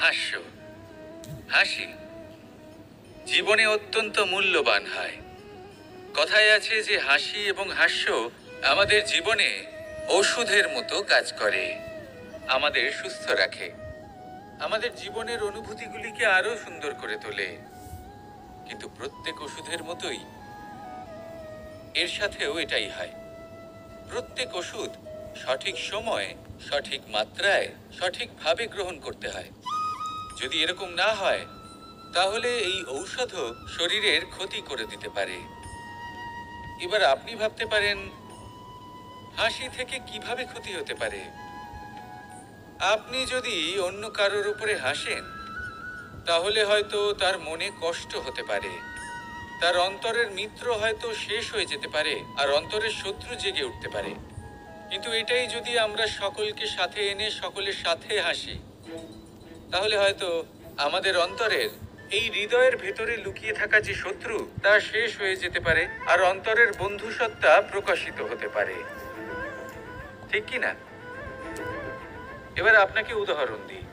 হাস্য, হাসি জীবনে অত্যন্ত মূল্যবান হয়। কথায় আছে যে হাসি এবং হাস্য আমাদের জীবনে ওষুধের মতো কাজ করে, আমাদের সুস্থ রাখে, আমাদের জীবনের অনুভূতিগুলিকে আরো সুন্দর করে তোলে। কিন্তু প্রত্যেক ওষুধের মতোই এর সাথেও এটাই হয়। প্রত্যেক ওষুধ সঠিক সময়ে, সঠিক মাত্রায়, সঠিকভাবে গ্রহণ করতে হয়। যদি এরকম না হয় তাহলে এই ঔষধও শরীরের ক্ষতি করে দিতে পারে। এবার আপনি ভাবতে পারেন হাসি থেকে কিভাবে ক্ষতি হতে পারে। আপনি যদি অন্য কারোর উপরে হাসেন তাহলে হয়তো তার মনে কষ্ট হতে পারে, তার অন্তরের মিত্র হয়তো শেষ হয়ে যেতে পারে, আর অন্তরের শত্রু জেগে উঠতে পারে। কিন্তু এটাই যদি আমরা সকলকে সাথে এনে সকলের সাথে হাসি, তাহলে হয়তো আমাদের অন্তরের এই হৃদয়ের ভেতরে লুকিয়ে থাকা যে শত্রু তা শেষ হয়ে যেতে পারে, আর অন্তরের বন্ধুসত্তা প্রকাশিত হতে পারে। ঠিক কি না? এবার আপনাকে উদাহরণ দিই।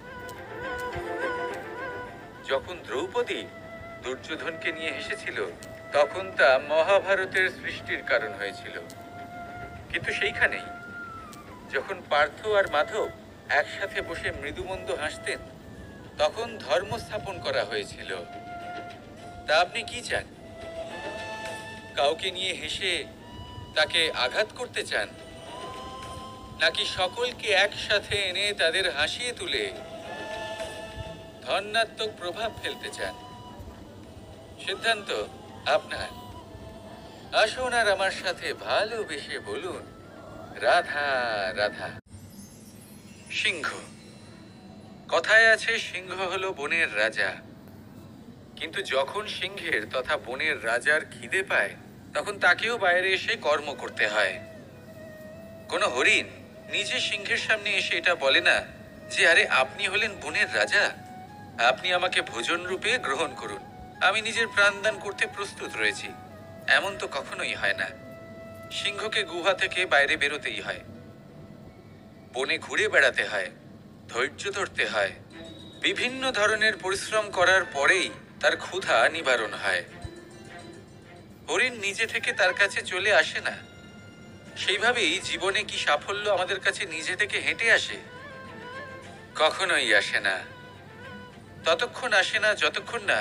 যখন দ্রৌপদী দুর্যোধনকে নিয়ে হেসেছিল তখন তা মহাভারতের সৃষ্টির কারণ হয়েছিল। কিন্তু সেইখানেই যখন পার্থ আর মাধব একসাথে বসে মৃদুমন্দ হাসতেন তখন ধর্ম স্থাপন করা হয়েছিল। তা আপনি কি চান? কাউকে নিয়ে হেসে তাকে আঘাত করতে চান, নাকি সকলকে একসাথে এনে তাদের হাসিয়ে তুলে ধনাত্মক প্রভাব ফেলতে চান? সিদ্ধান্ত আপনার। আসুন আর আমার সাথে ভালোবেসে বলুন রাধা রাধা। সিংহ। কথায় আছে সিংহ হলো বনের রাজা। কিন্তু যখন সিংহের তথা বনের রাজার খিদে পায় তখন তাকেও বাইরে এসে কর্ম করতে হয়। কোনো হরিণ নিজে সিংহের সামনে এসে এটা বলে না যে আরে আপনি হলেন বনের রাজা, আপনি আমাকে ভোজন রূপে গ্রহণ করুন, আমি নিজের প্রাণদান করতে প্রস্তুত রয়েছি। এমন তো কখনোই হয় না। সিংহকে গুহা থেকে বাইরে বেরোতেই হয়, বনে ঘুরে বেড়াতে হয়, ধৈর্য ধরতে হয়, বিভিন্ন ধরনের পরিশ্রম করার পরেই তার ক্ষুধা নিবারণ হয়। হরিণ নিজে থেকে তার কাছে চলে আসে না। সেইভাবেই জীবনে কি সাফল্য আমাদের কাছে নিজে থেকে হেঁটে আসে? কখনোই আসে না। ততক্ষণ আসে না যতক্ষণ না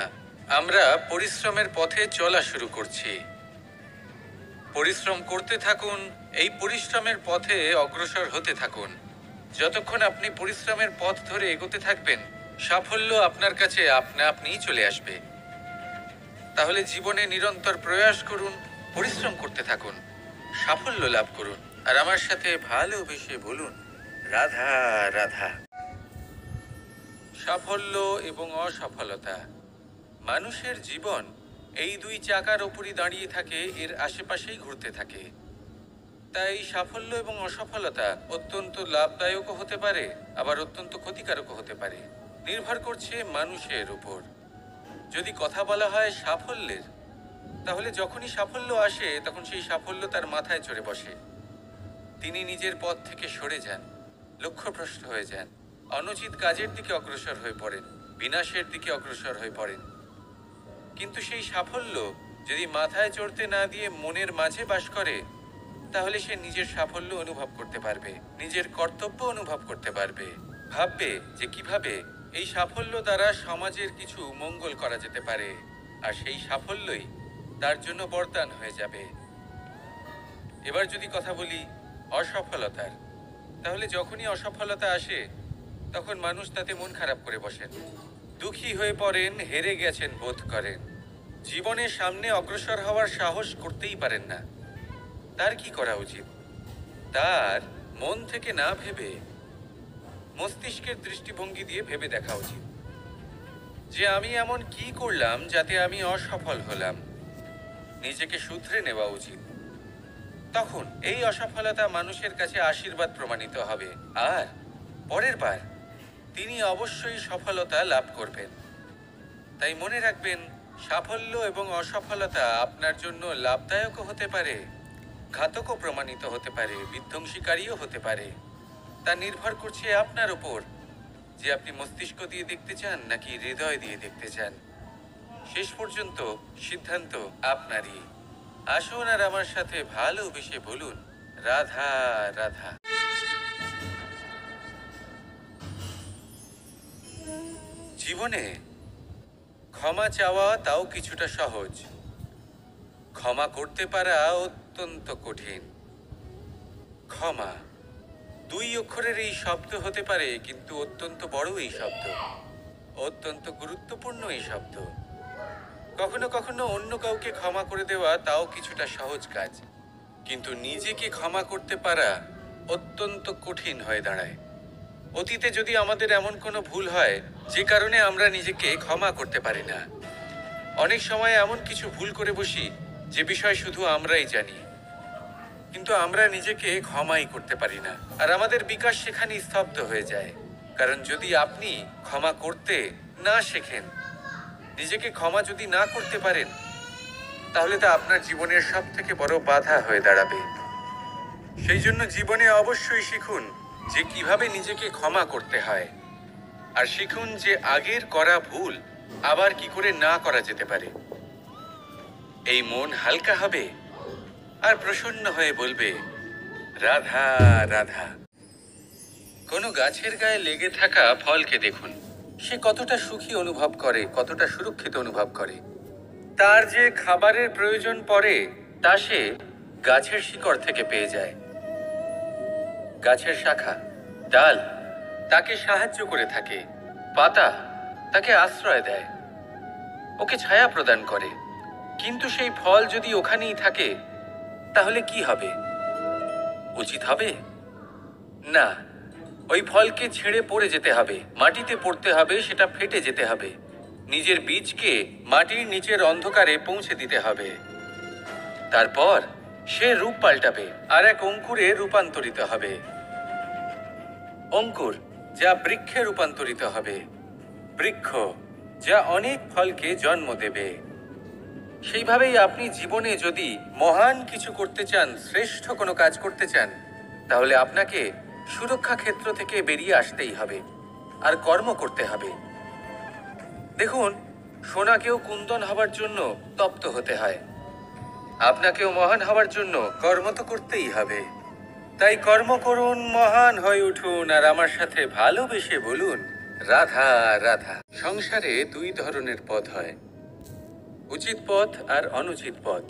আমরা পরিশ্রমের পথে চলা শুরু করছি। পরিশ্রম করতে থাকুন, এই পরিশ্রমের পথে অগ্রসর হতে থাকুন। যতক্ষণ আপনি পরিশ্রমের পথ ধরে এগোতে থাকবেন সাফল্য আপনার কাছে আপনা আপনিই চলে আসবে। তাহলে জীবনে নিরন্তর প্রয়াস করুন, পরিশ্রম করতে থাকুন, সাফল্য লাভ করুন, আর আমার সাথে ভালোবেসে বলুন রাধা রাধা। সাফল্য এবং অসফলতা। মানুষের জীবন এই দুই চাকার ওপরই দাঁড়িয়ে থাকে, এর আশেপাশেই ঘুরতে থাকে। তাই সাফল্য এবং অসফলতা অত্যন্ত লাভদায়কও হতে পারে, আবার অত্যন্ত ক্ষতিকারকও হতে পারে। নির্ভর করছে মানুষের উপর। যদি কথা বলা হয় সাফল্যের, তাহলে যখনই সাফল্য আসে তখন সেই সাফল্য তার মাথায় চড়ে বসে। তিনি নিজের পথ থেকে সরে যান, লক্ষ্যভ্রষ্ট হয়ে যান, অনুচিত কাজের দিকে অগ্রসর হয়ে পড়েন, বিনাশের দিকে অগ্রসর হয়ে পড়েন। কিন্তু সেই সাফল্য যদি মাথায় চড়তে না দিয়ে মনের মাঝে বাস করে তাহলে সে নিজের সাফল্য অনুভব করতে পারবে, নিজের কর্তব্য অনুভব করতে পারবে, ভাববে যে কিভাবে এই সাফল্য দ্বারা সমাজের কিছু মঙ্গল করা যেতে পারে, আর সেই সাফল্যই তার জন্য বরদান হয়ে যাবে। এবার যদি কথা বলি অসফলতার, তাহলে যখনই অসফলতা আসে তখন মানুষ তাতে মন খারাপ করে বসেন, দুঃখী হয়ে পড়েন, হেরে গেছেন বোধ করেন, জীবনের সামনে অগ্রসর হওয়ার সাহস করতেই পারেন না। তার কি করা উচিত? তার মন থেকে না ভেবে মস্তিষ্কের দৃষ্টিভঙ্গি দিয়ে ভেবে দেখা উচিত যে আমি এমন কি করলাম যাতে আমি অসফল হলাম। নিজেকে শুধরে নেওয়া উচিত। তখন এই অসফলতা মানুষের কাছে আশীর্বাদ প্রমাণিত হবে, আর পরের বার তিনি অবশ্যই সফলতা লাভ করবেন। তাই মনে রাখবেন, সাফল্য এবং অসফলতা আপনার জন্য লাভদায়কও হতে পারে, ঘাতকও প্রমাণিত হতে পারে, বিধ্বংসীকারীও হতে পারে। তা নির্ভর করছে আপনার উপর যে আপনি মস্তিষ্ক দিয়ে দেখতে চান নাকি হৃদয় দিয়ে দেখতে চান। শেষ পর্যন্ত সিদ্ধান্ত আপনারই। আসুন আর আমার সাথে ভালোবেসে বলুন, রাধা রাধা। জীবনে ক্ষমা চাওয়া তাও কিছুটা সহজ, ক্ষমা করতে পারা অত্যন্ত কঠিন। ক্ষমা, দুই অক্ষরের এই শব্দ হতে পারে, কিন্তু অত্যন্ত বড় এই শব্দ, অত্যন্ত গুরুত্বপূর্ণ এই শব্দ। কখনো কখনো অন্য কাউকে ক্ষমা করে দেওয়া তাও কিছুটা সহজ কাজ, কিন্তু নিজেকে ক্ষমা করতে পারা অত্যন্ত কঠিন হয়ে দাঁড়ায়। অতীতে যদি আমাদের এমন কোনো ভুল হয় যে কারণে আমরা নিজেকে ক্ষমা করতে পারি না, অনেক সময় এমন কিছু ভুল করে বসি যে বিষয় শুধু আমরাই জানি, কিন্তু আমরা নিজেকে ক্ষমাই করতে পারি না। আর আমাদের বিকাশ সেখানেই স্তব্ধ হয়ে যায়। কারণ যদি আপনি ক্ষমা করতে না শেখেন, নিজেকে ক্ষমা যদি না করতে পারেন, তাহলে তা আপনার জীবনের সব থেকে বড় বাধা হয়ে দাঁড়াবে। সেই জন্য জীবনে অবশ্যই শিখুন যে কিভাবে নিজেকে ক্ষমা করতে হয়, আর শিখুন যে আগের করা ভুল আবার কি করে না করা যেতে পারে। এই মন হালকা হবে আর প্রসন্ন হয়ে বলবে, রাধা রাধা। কোনো গাছের গায়ে লেগে থাকা ফলকে দেখুন, সে কতটা সুখী অনুভব করে, কতটা সুরক্ষিত অনুভব করে। তার যে খাবারের প্রয়োজন পড়ে তা সে গাছের শিকড় থেকে পেয়ে যায়। গাছের শাখা, ডাল তাকে সাহায্য করে থাকে, পাতা তাকে আশ্রয় দেয়, ওকে ছায়া প্রদান করে। কিন্তু সেই ফল যদি ওখানেই থাকে, তাহলে কি হবে? উচিত হবে না। ওই ফলকে ছেড়ে পড়ে যেতে হবে, মাটিতে পড়তে হবে, সেটা ফেটে যেতে হবে, নিজের বীজকে মাটির নিচের অন্ধকারে পৌঁছে দিতে হবে। তারপর সে রূপ পাল্টাবে আর এক অঙ্কুরে রূপান্তরিত হবে। অঙ্কুর যা বৃক্ষে রূপান্তরিত হবে, বৃক্ষ যা অনেক ফলকে জন্ম দেবে। সেইভাবেই আপনি জীবনে যদি মহান কিছু করতে চান, শ্রেষ্ঠ কোনো কাজ করতে চান, তাহলে আপনাকে সুরক্ষা ক্ষেত্র থেকে বেরিয়ে আসতেই হবে আর কর্ম করতে হবে। দেখুন, সোনাকেও কুন্দন হবার জন্য তপ্ত হতে হয়, আপনাকেও মহান হবার জন্য কর্ম তো করতেই হবে। তাই কর্ম করুন, মহান হয়ে উঠুন, আর আমার সাথে ভালোবেসে বলুন, রাধা রাধা। সংসারে দুই ধরনের পথ হয়, উচিত পথ আর অনুচিত পথ।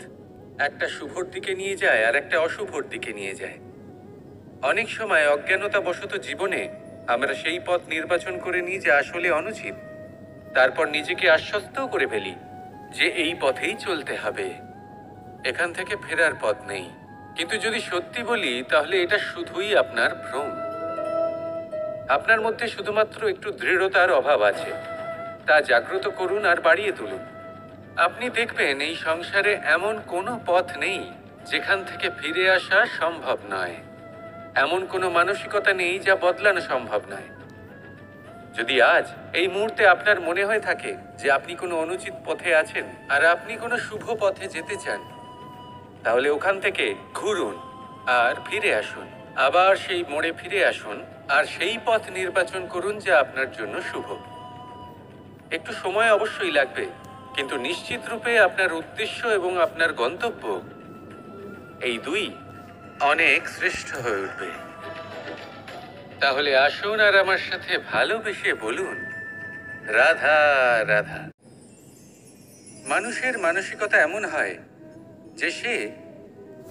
একটা শুভর দিকে নিয়ে যায় আর একটা অশুভর দিকে নিয়ে যায়। অনেক সময় অজ্ঞানতাবশত জীবনে আমরা সেই পথ নির্বাচন করে নিই যা আসলে অনুচিত। তারপর নিজেকে আশ্বস্তও করে ফেলি যে এই পথেই চলতে হবে, এখান থেকে ফেরার পথ নেই। কিন্তু যদি সত্যি বলি, তাহলে এটা শুধুই আপনার ভ্রম। আপনার মধ্যে শুধুমাত্র একটু দৃঢ়তার অভাব আছে, তা জাগ্রত করুন আর বাড়িয়ে তুলুন। আপনি দেখবেন এই সংসারে এমন কোনো পথ নেই যেখান থেকে ফিরে আসা সম্ভব নয়, এমন কোনো মানসিকতা নেই যা বদলানো সম্ভব নয়। যদি আজ এই মুহূর্তে আপনার মনে হয়ে থাকে যে আপনি কোনো অনুচিত পথে আছেন আর আপনি কোনো শুভ পথে যেতে চান, তাহলে ওখান থেকে ঘুরুন আর ফিরে আসুন, আবার সেই মোড়ে ফিরে আসুন আর সেই পথ নির্বাচন করুন যা আপনার জন্য শুভ। একটু সময় অবশ্যই লাগবে, কিন্তু নিশ্চিত রূপে আপনার উদ্দেশ্য এবং আপনার গন্তব্য এই দুই অনেক শ্রেষ্ঠ হয়ে উঠবে। তাহলে আসুন আর আমার সাথে ভালোবেসে বলুন, রাধা রাধা। মানুষের মানসিকতা এমন হয় যে সে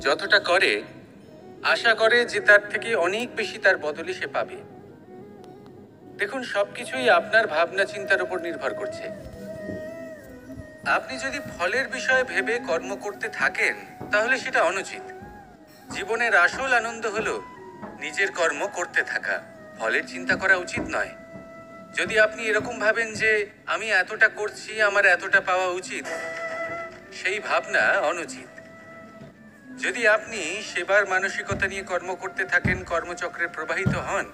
যতটা করে আশা করে যে তার থেকে অনেক বেশি তার বদলে সে পাবে। দেখুন, সবকিছুই আপনার ভাবনা চিন্তার উপর নির্ভর করছে। আপনি যদি ফলের বিষয়ে ভেবে কর্ম করতে থাকেন, তাহলে সেটা অনুচিত। জীবনের আসল আনন্দ হলো নিজের কর্ম করতে থাকা, ফলের চিন্তা করা উচিত নয়। যদি আপনি এরকম ভাবেন যে আমি এতটা করছি, আমার এতটা পাওয়া উচিত, সেই ভাবনা অনুচিত। যদি আপনি সেবার মানসিকতা নিয়ে কর্ম করতে থাকেন, কর্মচক্রে প্রবাহিত হন,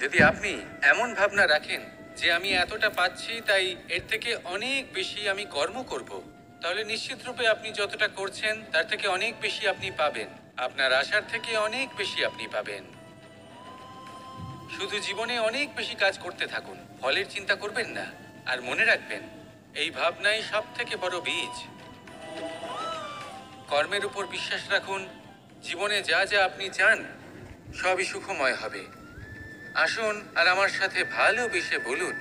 যদি আপনি এমন ভাবনা রাখেন যে আমি এতটা পাচ্ছি, তাই এর থেকে অনেক বেশি আমি কর্ম করব, তাহলে নিশ্চিত রূপে আপনি যতটা করছেন তার থেকে অনেক বেশি আপনি পাবেন, আপনার আশার থেকে অনেক বেশি আপনি পাবেন। শুধু জীবনে অনেক বেশি কাজ করতে থাকুন, ফলের চিন্তা করবেন না। আর মনে রাখবেন, এই ভাবনাই সব থেকে বড় বীজ। কর্মের উপর বিশ্বাস রাখুন, জীবনে যা যা আপনি চান সবই সুখময় হবে। আসুন আর আমার সাথে ভালোবেসে বলুন,